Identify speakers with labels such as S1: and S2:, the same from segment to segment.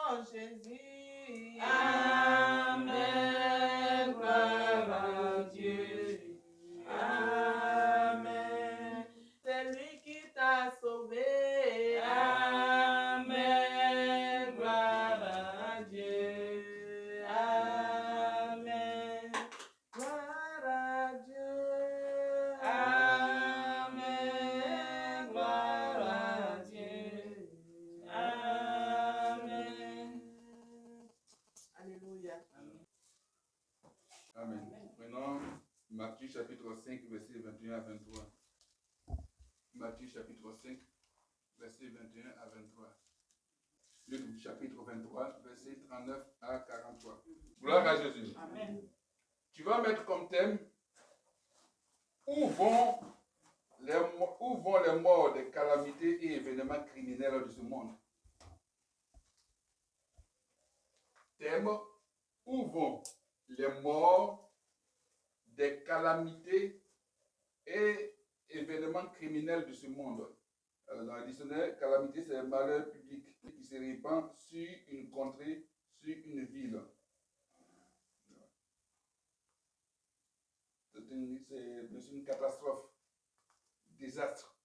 S1: nom Jésus.
S2: Amen, gloire à Dieu. Amen.
S1: C'est lui qui t'a sauvé.
S2: Amen, gloire à Dieu. Amen.
S1: Gloire à Dieu.
S2: Amen, gloire à Dieu. Amen.
S1: Alléluia.
S3: Amen. Prenons Matthieu chapitre 5, verset 21 à 23. Matthieu chapitre 5, verset 21 à 23. Luc chapitre 23, verset 39 à 43. Gloire à Jésus.
S2: Amen.
S3: Tu vas mettre comme thème où vont les morts des calamités et événements criminels de ce monde. Thème où vont les morts des calamités et événements criminels de ce monde. Dans le dictionnaire, calamité, c'est un malheur public qui se répand sur une contrée, sur une ville. C'est une catastrophe, désastre,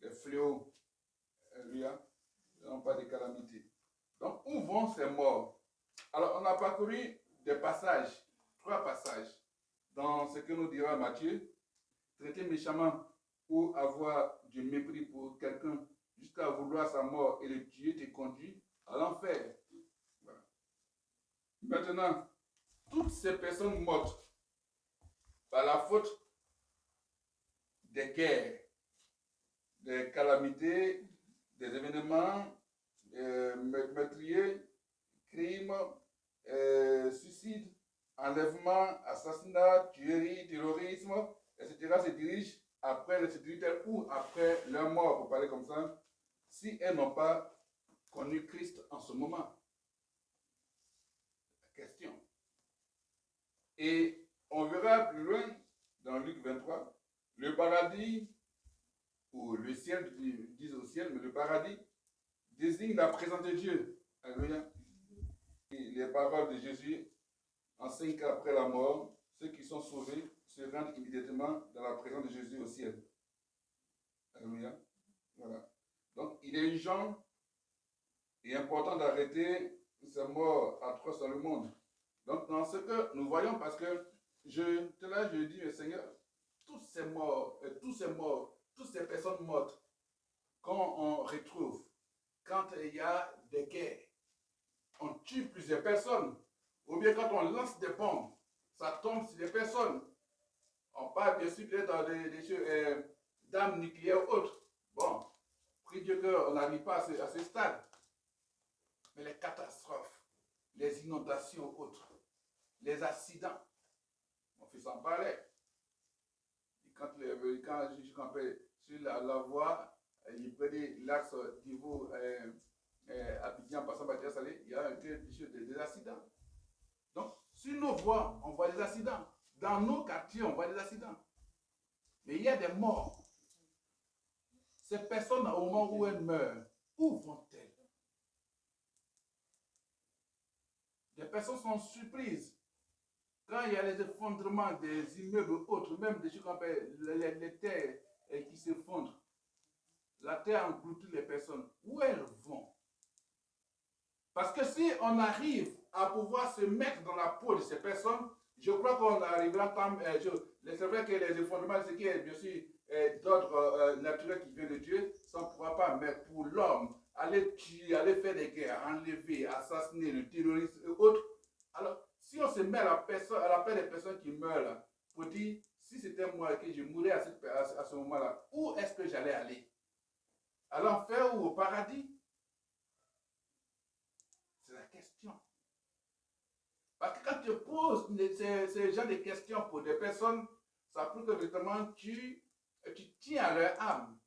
S3: les fléaux, non pas des calamités. Donc, où vont ces morts? Alors, on a parcouru des passages, 3 passages, dans ce que nous dira Matthieu. Traiter méchamment ou avoir du mépris pour quelqu'un jusqu'à vouloir sa mort et le tuer te conduit à l'enfer. Voilà. Maintenant, toutes ces personnes mortes par la faute des guerres, des calamités, des événements meurtriers, crimes, suicides, enlèvements, assassinats, tueries, terrorisme, etc. se dirigent après le sécuritaire ou après leur mort, pour parler comme ça, si elles n'ont pas connu Christ en ce moment. La question. Et on verra plus loin, dans Luc 23, le paradis, ou le ciel, ils disent au ciel, mais le paradis désigne la présence de Dieu. Alléluia. Et les paroles de Jésus enseignent qu'après la mort, ceux qui sont sauvés se rendent immédiatement dans la présence de Jésus au ciel. Alléluia. Voilà. Donc, il est urgent et important d'arrêter ces morts atroces dans le monde. Donc, dans ce que nous voyons, parce que je dis, Seigneur, toutes ces morts, toutes ces personnes mortes, quand on retrouve, quand il y a des guerres, on tue plusieurs personnes, ou bien quand on lance des bombes, ça tombe sur des personnes. On parle bien sûr dans des d'armes nucléaires ou autres. Bon, prie Dieu qu'on n'arrive pas à ce stade. Mais les catastrophes, les inondations ou autres, les accidents, on fait s'en parler. Et quand je campais sur la voie, il prenait l'axe Divo Abidjan passant par Salé, il y a des accidents. Donc, sur nos voies, on voit des accidents. Dans nos quartiers, on voit des accidents. Mais il y a des morts. Ces personnes, au moment où elles meurent, où vont-elles? Des personnes sont surprises. Quand il y a les effondrements des immeubles autres, même des choses qu'on appelle les terres qui s'effondrent, la terre engloutit les personnes. Où elles vont? Parce que si on arrive à pouvoir se mettre dans la peau de ces personnes, je crois qu'on arrivera à c'est vrai que les effondrements, c'est qui est bien sûr d'ordre naturel qui vient de Dieu, ça on ne pourra pas, mais pour l'homme, aller tuer, aller faire des guerres, enlever, assassiner, le terrorisme et autres. Alors, si on se met à la paix des personnes qui meurent là, pour dire, si c'était moi que je mourrais à ce moment-là, où est-ce que j'allais aller? À l'enfer ou au paradis? C'est la question. Parce que quand tu poses ces genre de questions pour des personnes, ça prouve que justement tu tiens à leur âme.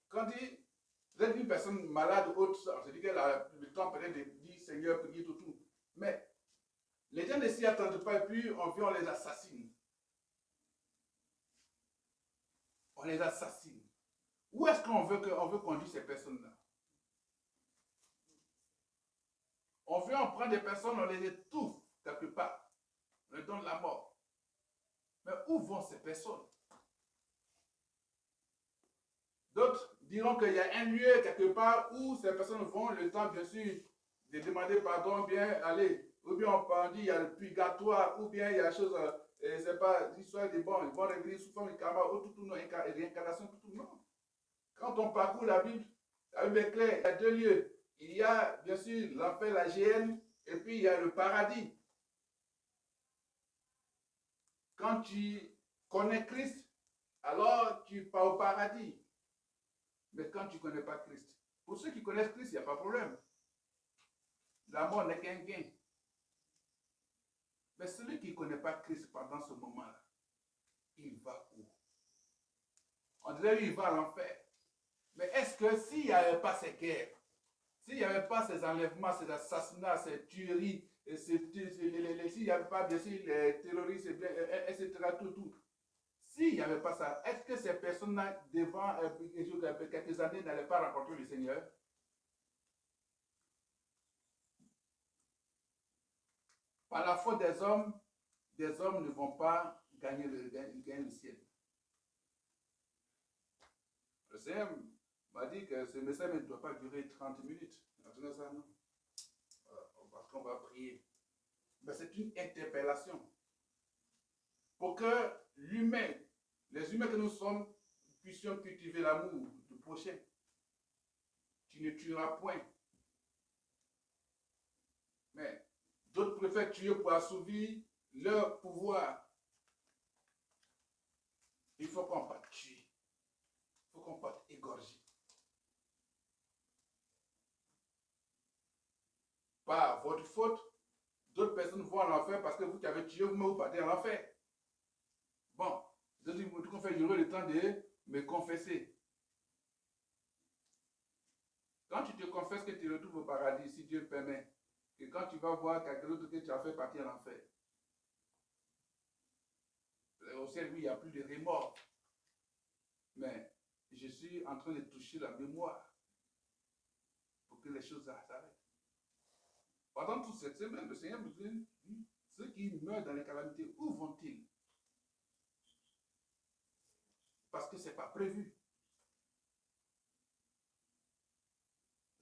S3: Quand vous êtes une personne malade ou autre, on se dit qu'elle a le temps peut-être de dire Seigneur, prier tout. Mais les gens ne s'y attendent pas et puis on vient, on les assassine. On les assassine. Où est-ce qu'on veut conduire ces personnes-là? On vient, on prend des personnes, on les étouffe quelque part. On leur donne la mort. Mais où vont ces personnes? D'autres diront qu'il y a un lieu quelque part où ces personnes vont, le temps bien sûr de demander pardon, bien aller. Ou bien on dit il y a le purgatoire, ou bien il y a chose, c'est pas l'histoire des bons, ils vont revenir sous forme de karma, ou tout, réincarnation, tout, non. Quand on parcourt la Bible est claire, il y a deux lieux. Il y a bien sûr l'enfer, la géhenne, et puis il y a le paradis. Quand tu connais Christ, alors tu pars au paradis. Mais quand tu ne connais pas Christ, pour ceux qui connaissent Christ, il n'y a pas de problème. La mort n'est qu'un gain. Mais celui qui ne connaît pas Christ pendant ce moment-là, il va où? On dirait qu'il va à l'enfer. Mais est-ce que s'il n'y avait pas ces guerres, s'il n'y avait pas ces enlèvements, ces assassinats, ces tueries, s'il n'y avait pas bien sûr les terroristes, etc., tout, s'il n'y avait pas ça, est-ce que ces personnes-là, devant quelques années, n'allaient pas rencontrer le Seigneur? Par la faute des hommes ne vont pas gagner le ciel. Le Seigneur m'a dit que ce message ne doit pas durer 30 minutes. Ça, non. Parce qu'on va prier. Mais c'est une interpellation. Pour que l'humain, les humains que nous sommes, puissions cultiver l'amour du prochain. Tu ne tueras point. Mais d'autres préfèrent tuer pour assouvir leur pouvoir. Il faut qu'on parte tuer. Il faut qu'on parte égorger. Par votre faute, d'autres personnes vont à l'enfer parce que vous qui avez tué, vous partez à l'enfer. Bon, je dis, qu'on fait durer le temps de me confesser. Quand tu te confesses que tu retrouves au paradis, si Dieu le permet, et quand tu vas voir quelqu'un d'autre que tu as fait partir à l'enfer, au ciel, oui, il n'y a plus de remords. Mais je suis en train de toucher la mémoire pour que les choses s'arrêtent. Pendant toute cette semaine, le Seigneur me dit, ceux qui meurent dans les calamités, où vont-ils? Parce que ce n'est pas prévu.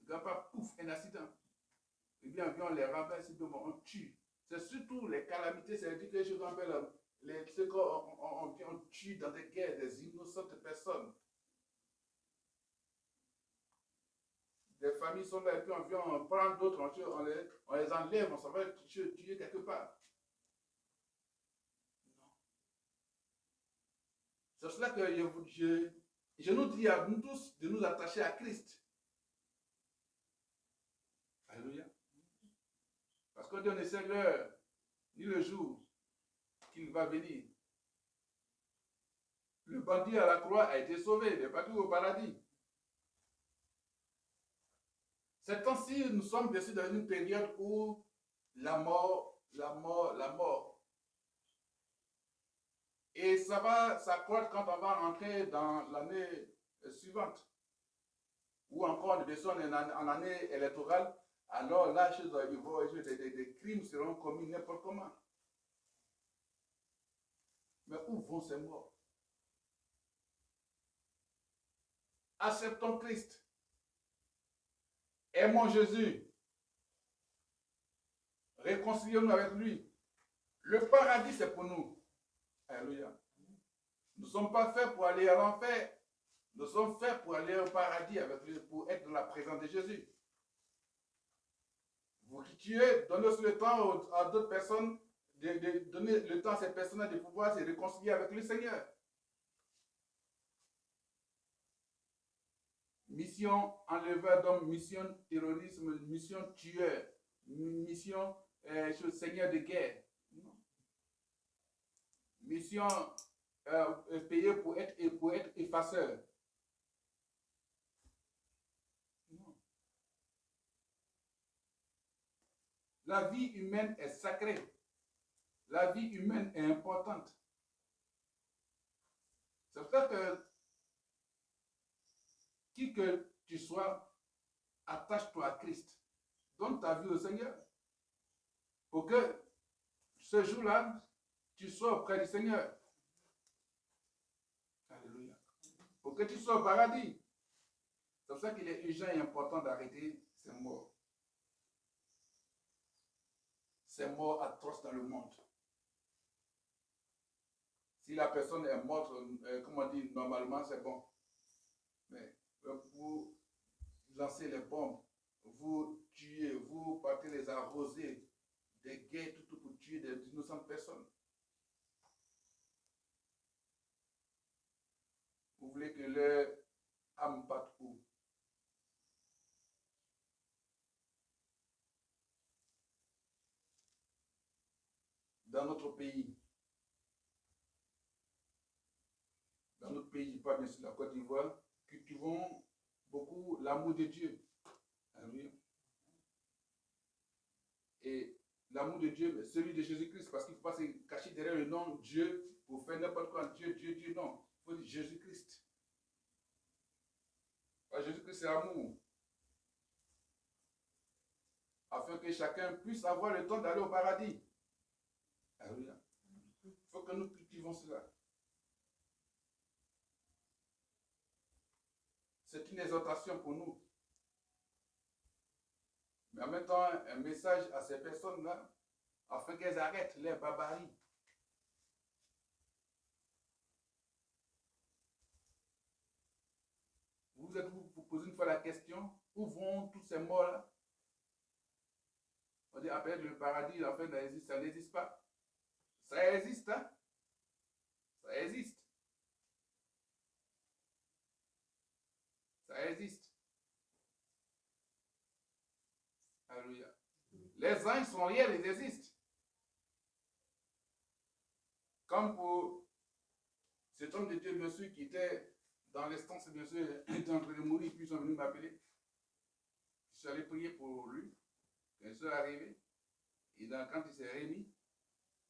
S3: Il n'y a pas, pouf, un accident. Eh bien, on les renverse, on tue. C'est surtout les calamités, c'est-à-dire que je rappelle ceux qu'on tue dans des guerres, des innocentes personnes. Des familles sont là et puis on vient, on prend d'autres, on les enlève, on s'en va tuer quelque part. Non. C'est cela que je nous dis à nous tous de nous attacher à Christ. Alléluia. Parce qu'on dit on ne sait l'heure ni le jour qu'il va venir. Le bandit à la croix a été sauvé, il est parti au paradis. Ces temps-ci, nous sommes bien sûr dans une période où la mort. Et ça va s'accroître quand on va rentrer dans l'année suivante. Ou encore des personnes en année électorale. Alors là, des crimes seront commis n'importe comment. Mais où vont ces morts? Acceptons Christ. Aimons Jésus. Réconcilions-nous avec lui. Le paradis, c'est pour nous. Alléluia. Nous ne sommes pas faits pour aller à l'enfer. Nous sommes faits pour aller au paradis avec lui, pour être dans la présence de Jésus. Vous qui tuez, donnez aussi le temps à d'autres personnes, de donner le temps à ces personnes de pouvoir se réconcilier avec le Seigneur. Mission enleveur d'hommes, mission terrorisme, mission tueur, mission seigneur de guerre. Non. Mission payée pour être effaceur. Non. La vie humaine est sacrée. La vie humaine est importante. C'est pour ça que qui que tu sois, attache-toi à Christ. donne ta vie au Seigneur. Pour que ce jour-là, tu sois auprès du Seigneur. Alléluia. Pour que tu sois au paradis. C'est pour ça qu'il est urgent et important d'arrêter ces morts. Ces morts atroces dans le monde. Si la personne est morte, comme on dit normalement, c'est bon. Mais vous lancez les bombes, vous tuez, vous partez les arroser, des guerres, tout pour tuer des innocentes personnes. Vous voulez que leur âme parte où? Dans notre pays, je parle bien sûr de la Côte d'Ivoire, cultivons beaucoup l'amour de Dieu. Alléluia. Et l'amour de Dieu, celui de Jésus-Christ, parce qu'il ne faut pas se cacher derrière le nom Dieu pour faire n'importe quoi. Dieu, Dieu, Dieu, non. Il faut dire Jésus-Christ. Jésus-Christ, c'est amour. Afin que chacun puisse avoir le temps d'aller au paradis. Alléluia. Il faut que nous cultivons cela. C'est une exhortation pour nous. Mais en même temps, un message à ces personnes-là, afin qu'elles arrêtent les barbaries. Vous êtes-vous posé une fois la question, où vont tous ces morts-là? On dit, après le paradis, en fait, ça n'existe pas. Ça existe, hein? Ça existe. Ça existe. Alléluia. Les anges sont réels, ils existent. Comme pour cet homme de Dieu, bien sûr, qui était dans l'instance, bien sûr, il était en train de mourir, puis ils sont venus m'appeler. Je suis allé prier pour lui. Quand il est arrivé, et quand il s'est remis,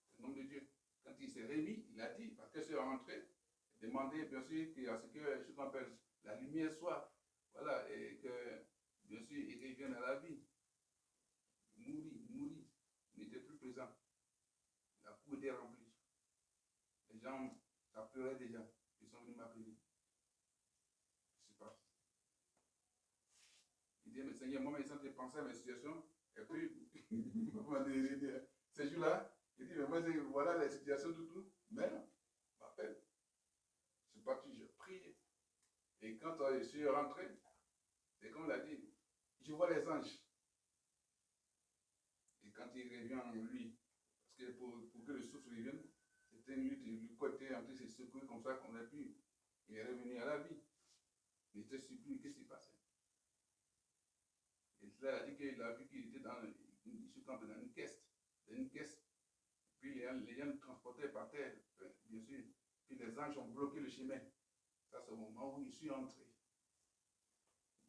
S3: cet homme de Dieu, quand il s'est remis, il a dit, parce que je suis rentré, demandé, bien sûr, à ce que je m'appelle la lumière soit, voilà, et que, bien sûr, il revienne à la vie. Mourit, il n'était plus présent. La cour était remplie. Les gens, ça pleurait déjà. Ils sont venus m'appeler. Je suis parti. Il dit, mais Seigneur, moi, je suis penser à mes situations. Et puis, ces jours-là, il dit, mais moi, voilà la situation du tout. Mais non, m'appelle. Je suis parti, je priais. Et quand je suis rentré, c'est comme il a dit, je vois les anges. Et quand il revient en lui, parce que pour que le souffle revienne, c'était une lutte, le côté en train de se secouer comme ça qu'on a pu. Il est revenu à la vie. Il était surpris, qu'est-ce qui s'est passé? Et là, il a dit qu'il a vu qu'il était dans une caisse. Puis les gens le transportaient par terre, bien sûr. Puis les anges ont bloqué le chemin. Ça, c'est au moment où je suis entré.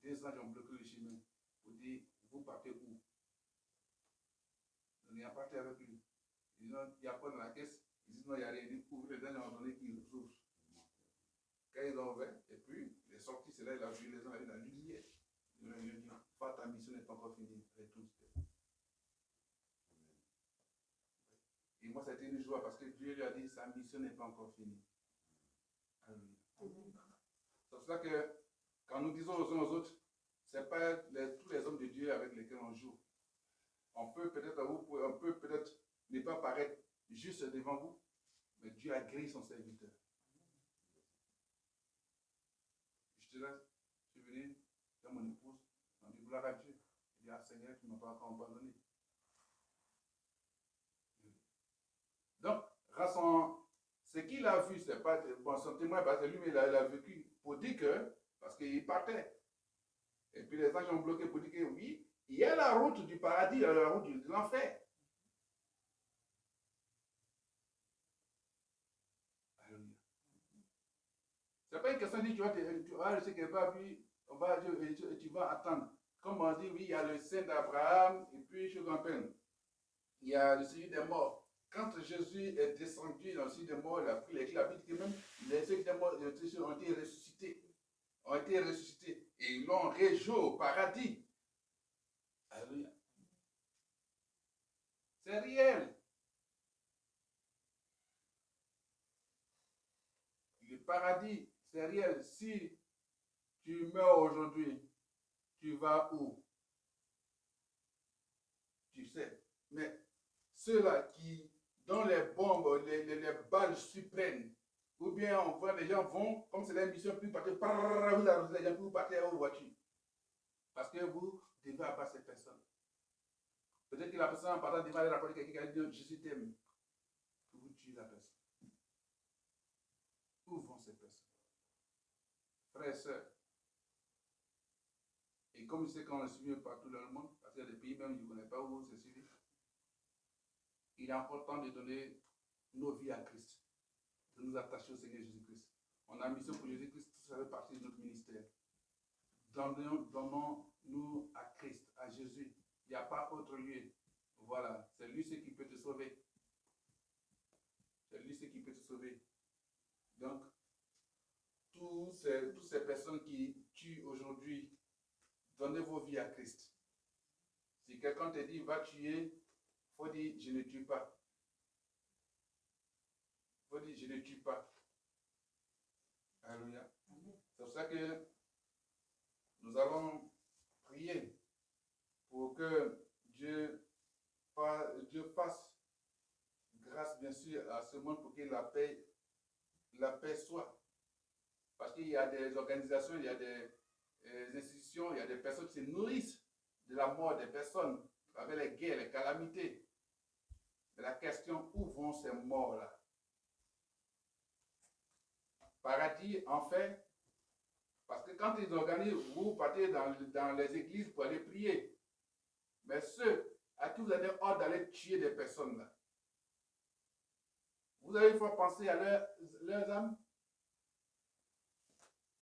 S3: Des anges ont bloqué le chemin pour dire, vous partez où? On est parti avec lui. Ils disent, il n'y a pas dans la caisse. Ils disent, non, il n'y a rien. Ils disent, ouvrez les anges ont donné qu'ils ouvrent. Quand ils ont ouvert, et puis, il est sorti, c'est là, il a vu les anges, il a lumière. Il a dit, ta mission n'est pas encore finie. Et moi, c'était une joie parce que Dieu lui a dit, sa mission n'est pas encore finie. C'est pour ça que quand nous disons aux uns aux autres, ce n'est pas tous les hommes de Dieu avec lesquels on joue. On peut peut-être ne pas paraître juste devant vous, mais Dieu a grillé son serviteur. J'étais là, je suis venu dans mon épouse, on dit gloire à Dieu. Il dit, ah Seigneur, tu ne m'as pas encore abandonné. Donc, ce qu'il a vu, c'est pas bon, son témoin, parce que lui, il a vécu pour dire que, parce qu'il partait. Et puis les anges ont bloqué pour dire que oui, il y a la route du paradis, il y a la route de l'enfer. C'est pas une question de dire, tu vas, je sais qu'elle va vu, tu vas attendre. Comme on dit, oui, il y a le sein d'Abraham, et puis je rappelle, il y a le Seigneur des morts. Quand Jésus est descendu dans le site des morts, il a pris les clés, que même les ceux des morts ont été ressuscités. Et ils l'ont réjoui au paradis. Alléluia. C'est réel. Le paradis, c'est réel. Si tu meurs aujourd'hui, tu vas où? Tu sais. Mais ceux-là qui, dans les bombes, les balles suprêmes, ou bien on voit les gens vont, comme c'est la mission, plus partir, vous arrosez les gens, plus partir aux voitures. Parce que vous devez abattre ces personnes. Peut-être que la personne en partant devant aller rapporter quelqu'un qui a dit Jésus t'aime. Vous tuez la personne. Où vont ces personnes? Frères et sœurs. Et comme je sais qu'on le suit partout dans le monde, parce qu'il y a des pays même, je ne connais pas où c'est suivi, il est important de donner nos vies à Christ, de nous attacher au Seigneur Jésus-Christ. On a une mission pour Jésus-Christ, ça fait partie de notre ministère. Donnons-nous à Christ, à Jésus. Il n'y a pas autre lieu. Voilà, c'est lui ce qui peut te sauver. C'est lui ce qui peut te sauver. Donc, toutes ces personnes qui tuent aujourd'hui, donnez vos vies à Christ. Si quelqu'un te dit va tuer, il faut dire je ne tue pas. Il faut dire je ne tue pas. Alléluia. C'est pour ça que nous allons prier pour que Dieu fasse grâce, bien sûr, à ce monde pour que la paix soit. Parce qu'il y a des organisations, il y a des institutions, il y a des personnes qui se nourrissent de la mort des personnes avec les guerres, les calamités. Mais la question, où vont ces morts-là? Paradis, en fait, parce que quand ils organisent, vous partez dans les églises pour aller prier. Mais ceux à qui vous avez ordre d'aller tuer des personnes là, vous avez fois penser à leurs âmes?